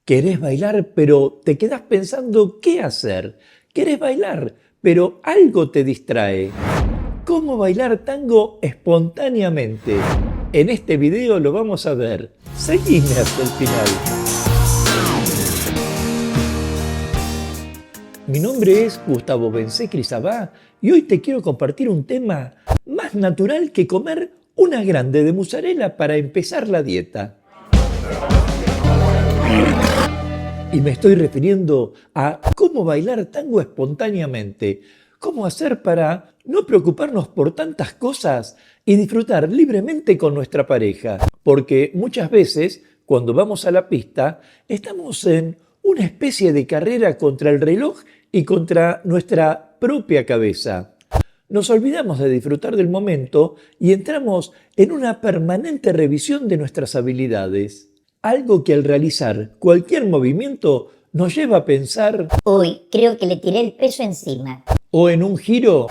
Querés bailar, pero te quedás pensando qué hacer. Querés bailar, pero algo te distrae. ¿Cómo bailar tango espontáneamente? En este video lo vamos a ver. Seguime hasta el final. Mi nombre es Gustavo Bensecri Sabá y hoy te quiero compartir un tema más natural que comer una grande de mozzarella para empezar la dieta. Y me estoy refiriendo a cómo bailar tango espontáneamente, cómo hacer para no preocuparnos por tantas cosas y disfrutar libremente con nuestra pareja. Porque muchas veces, cuando vamos a la pista, estamos en una especie de carrera contra el reloj y contra nuestra propia cabeza. Nos olvidamos de disfrutar del momento y entramos en una permanente revisión de nuestras habilidades. Algo que al realizar cualquier movimiento nos lleva a pensar Uy, creo que le tiré el peso encima. o en un giro,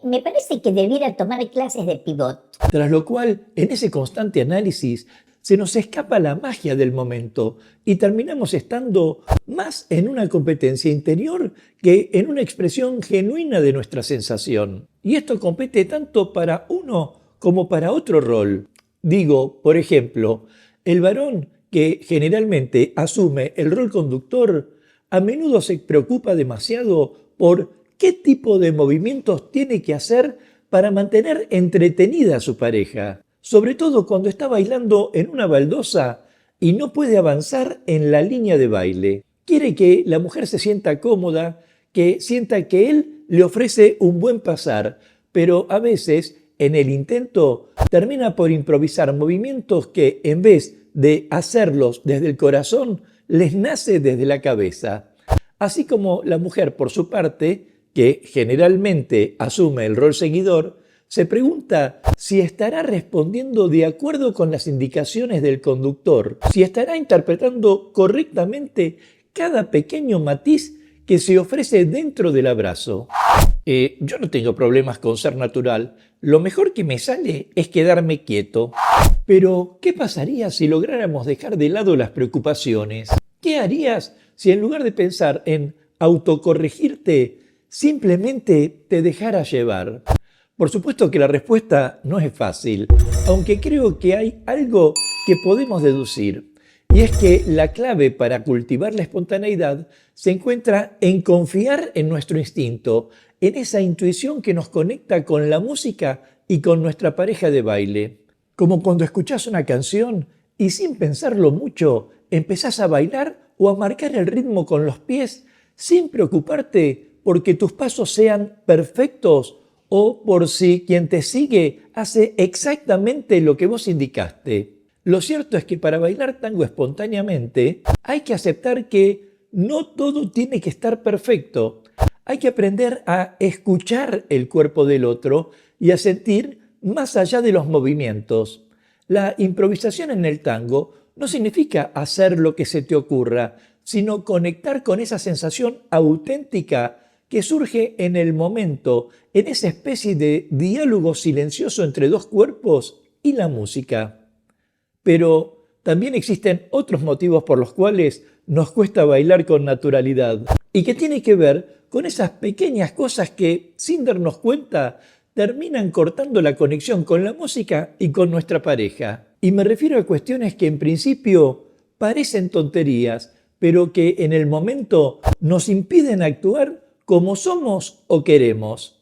Me parece que debiera tomar clases de pivot. tras lo cual en ese constante análisis se nos escapa la magia del momento y terminamos estando más en una competencia interior que en una expresión genuina de nuestra sensación. Y esto compete tanto para uno como para otro rol. Digo, por ejemplo, el varón que generalmente asume el rol conductor, a menudo se preocupa demasiado por qué tipo de movimientos tiene que hacer para mantener entretenida a su pareja, sobre todo cuando está bailando en una baldosa y no puede avanzar en la línea de baile. Quiere que la mujer se sienta cómoda, que sienta que él le ofrece un buen pasar, pero a veces en el intento termina por improvisar movimientos que en vez de hacerlos desde el corazón, les nace desde la cabeza. Así como la mujer, por su parte, que generalmente asume el rol seguidor, se pregunta si estará respondiendo de acuerdo con las indicaciones del conductor, si estará interpretando correctamente cada pequeño matiz que se ofrece dentro del abrazo. Yo no tengo problemas con ser natural. Lo mejor que me sale es quedarme quieto. Pero, ¿qué pasaría si lográramos dejar de lado las preocupaciones? ¿Qué harías si en lugar de pensar en autocorregirte, simplemente te dejaras llevar? Por supuesto que la respuesta no es fácil, aunque creo que hay algo que podemos deducir. Y es que la clave para cultivar la espontaneidad se encuentra en confiar en nuestro instinto, en esa intuición que nos conecta con la música y con nuestra pareja de baile. Como cuando escuchás una canción y sin pensarlo mucho empezás a bailar o a marcar el ritmo con los pies sin preocuparte porque tus pasos sean perfectos o por si quien te sigue hace exactamente lo que vos indicaste. Lo cierto es que para bailar tango espontáneamente hay que aceptar que no todo tiene que estar perfecto. Hay que aprender a escuchar el cuerpo del otro y a sentir más allá de los movimientos. La improvisación en el tango no significa hacer lo que se te ocurra, sino conectar con esa sensación auténtica que surge en el momento, en esa especie de diálogo silencioso entre dos cuerpos y la música. Pero también existen otros motivos por los cuales nos cuesta bailar con naturalidad y que tiene que ver con esas pequeñas cosas que, sin darnos cuenta, terminan cortando la conexión con la música y con nuestra pareja. Y me refiero a cuestiones que en principio parecen tonterías, pero que en el momento nos impiden actuar como somos o queremos.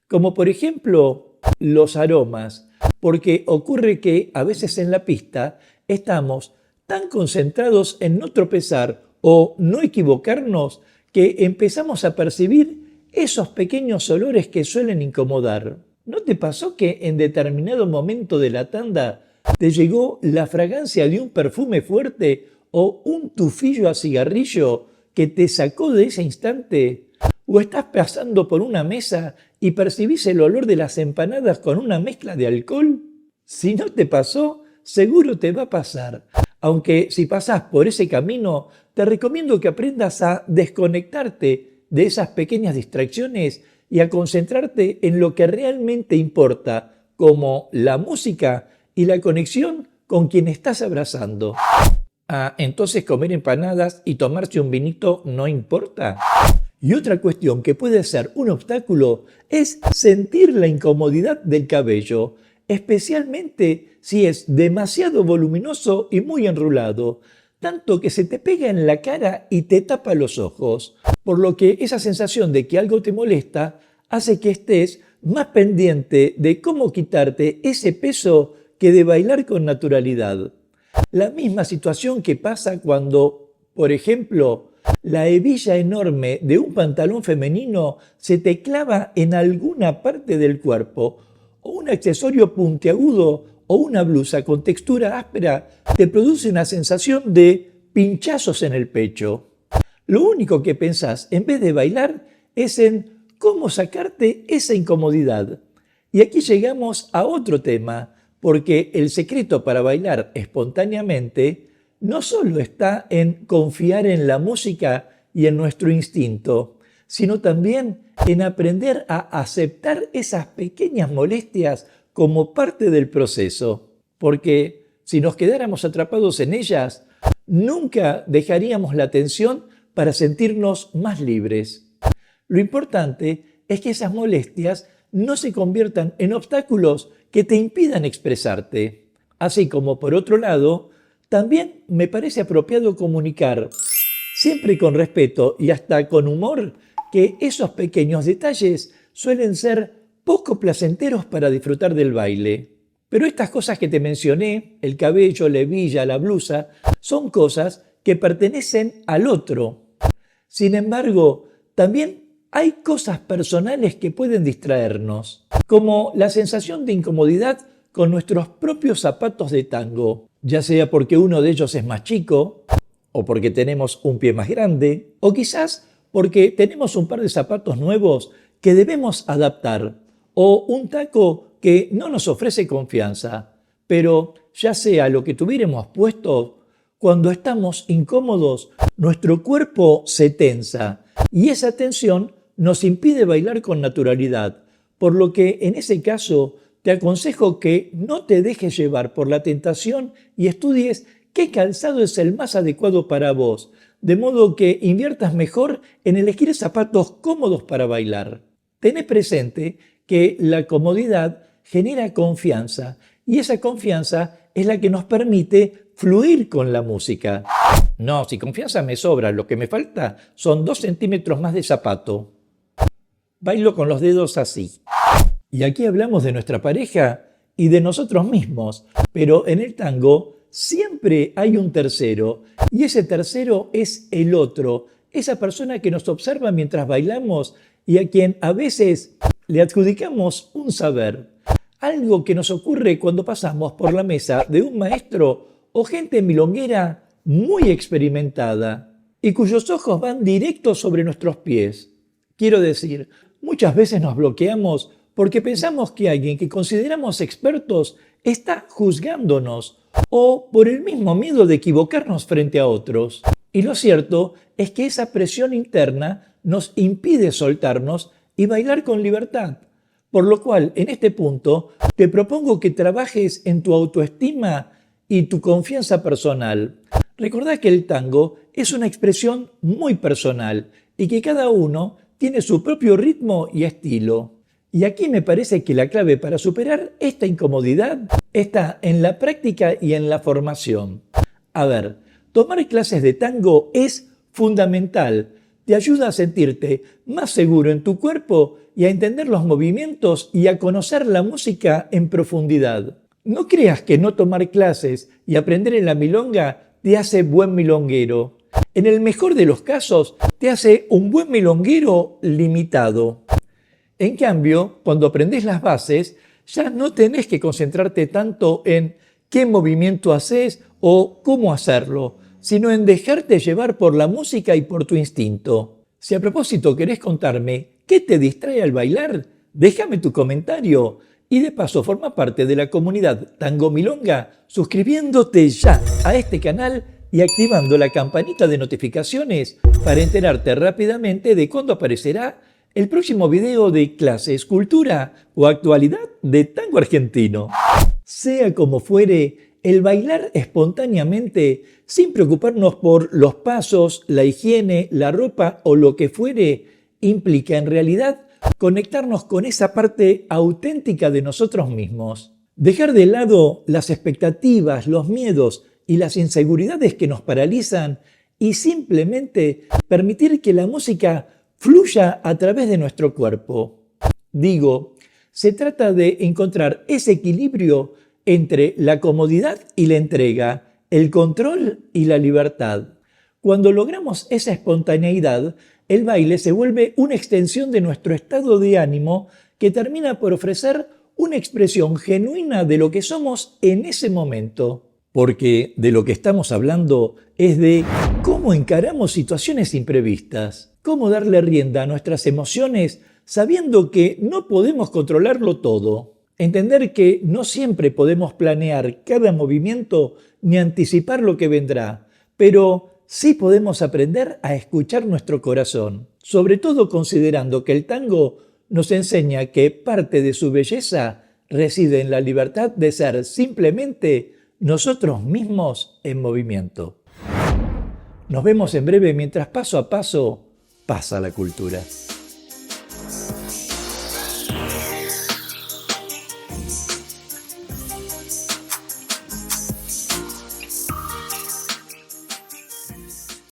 Como por ejemplo los aromas, porque ocurre que a veces en la pista estamos tan concentrados en no tropezar o no equivocarnos que empezamos a percibir esos pequeños olores que suelen incomodar. ¿No te pasó que en determinado momento de la tanda te llegó la fragancia de un perfume fuerte o un tufillo a cigarrillo que te sacó de ese instante? ¿O estás pasando por una mesa y percibís el olor de las empanadas con una mezcla de alcohol? Si no te pasó, seguro te va a pasar. Aunque si pasás por ese camino, te recomiendo que aprendas a desconectarte de esas pequeñas distracciones y a concentrarte en lo que realmente importa, como la música y la conexión con quien estás abrazando. Ah, entonces comer empanadas y tomarse un vinito no importa. Y otra cuestión que puede ser un obstáculo es sentir la incomodidad del cabello, especialmente si es demasiado voluminoso y muy enrulado, tanto que se te pega en la cara y te tapa los ojos, por lo que esa sensación de que algo te molesta hace que estés más pendiente de cómo quitarte ese peso que de bailar con naturalidad. La misma situación que pasa cuando, por ejemplo, la hebilla enorme de un pantalón femenino se te clava en alguna parte del cuerpo, o un accesorio puntiagudo o una blusa con textura áspera te produce una sensación de pinchazos en el pecho. Lo único que pensás en vez de bailar es en cómo sacarte esa incomodidad. Y aquí llegamos a otro tema, porque el secreto para bailar espontáneamente no solo está en confiar en la música y en nuestro instinto, sino también en aprender a aceptar esas pequeñas molestias como parte del proceso. Porque si nos quedáramos atrapados en ellas, nunca dejaríamos la tensión para sentirnos más libres. Lo importante es que esas molestias no se conviertan en obstáculos que te impidan expresarte. Así como, por otro lado, también me parece apropiado comunicar, siempre con respeto y hasta con humor, que esos pequeños detalles suelen ser poco placenteros para disfrutar del baile. Pero estas cosas que te mencioné, el cabello, la hebilla, la blusa, son cosas que pertenecen al otro. Sin embargo, también hay cosas personales que pueden distraernos, como la sensación de incomodidad con nuestros propios zapatos de tango, ya sea porque uno de ellos es más chico, o porque tenemos un pie más grande, o quizás porque tenemos un par de zapatos nuevos que debemos adaptar, o un taco que no nos ofrece confianza. Pero ya sea lo que tuviéramos puesto, cuando estamos incómodos, nuestro cuerpo se tensa y esa tensión nos impide bailar con naturalidad, por lo que en ese caso te aconsejo que no te dejes llevar por la tentación y estudies qué calzado es el más adecuado para vos, de modo que inviertas mejor en elegir zapatos cómodos para bailar. Ten presente que la comodidad genera confianza y esa confianza es la que nos permite fluir con la música. No, si confianza me sobra, lo que me falta son 2 centímetros más de zapato. Bailo con los dedos así. Y aquí hablamos de nuestra pareja y de nosotros mismos, pero en el tango siempre hay un tercero, y ese tercero es el otro, esa persona que nos observa mientras bailamos y a quien a veces le adjudicamos un saber. Algo que nos ocurre cuando pasamos por la mesa de un maestro o gente milonguera muy experimentada y cuyos ojos van directos sobre nuestros pies. Quiero decir, muchas veces nos bloqueamos porque pensamos que alguien que consideramos expertos está juzgándonos o por el mismo miedo de equivocarnos frente a otros. Y lo cierto es que esa presión interna nos impide soltarnos y bailar con libertad. Por lo cual, en este punto, te propongo que trabajes en tu autoestima y tu confianza personal. Recordá que el tango es una expresión muy personal y que cada uno tiene su propio ritmo y estilo. Y aquí me parece que la clave para superar esta incomodidad está en la práctica y en la formación. A ver, tomar clases de tango es fundamental. Te ayuda a sentirte más seguro en tu cuerpo y a entender los movimientos y a conocer la música en profundidad. No creas que no tomar clases y aprender en la milonga te hace buen milonguero. En el mejor de los casos, te hace un buen milonguero limitado. En cambio, cuando aprendes las bases, ya no tenés que concentrarte tanto en qué movimiento haces o cómo hacerlo, sino en dejarte llevar por la música y por tu instinto. Si a propósito querés contarme qué te distrae al bailar, déjame tu comentario y de paso forma parte de la comunidad Tango Milonga suscribiéndote ya a este canal y activando la campanita de notificaciones para enterarte rápidamente de cuándo aparecerá el próximo video de clases, cultura o actualidad de tango argentino. Sea como fuere, el bailar espontáneamente, sin preocuparnos por los pasos, la higiene, la ropa o lo que fuere, implica en realidad conectarnos con esa parte auténtica de nosotros mismos. Dejar de lado las expectativas, los miedos y las inseguridades que nos paralizan y simplemente permitir que la música fluya a través de nuestro cuerpo. Digo, se trata de encontrar ese equilibrio entre la comodidad y la entrega, el control y la libertad. Cuando logramos esa espontaneidad, el baile se vuelve una extensión de nuestro estado de ánimo que termina por ofrecer una expresión genuina de lo que somos en ese momento. Porque de lo que estamos hablando es de cómo encaramos situaciones imprevistas, cómo darle rienda a nuestras emociones sabiendo que no podemos controlarlo todo. Entender que no siempre podemos planear cada movimiento ni anticipar lo que vendrá, pero sí podemos aprender a escuchar nuestro corazón, sobre todo considerando que el tango nos enseña que parte de su belleza reside en la libertad de ser simplemente nosotros mismos en movimiento. Nos vemos en breve mientras paso a paso pasa la cultura.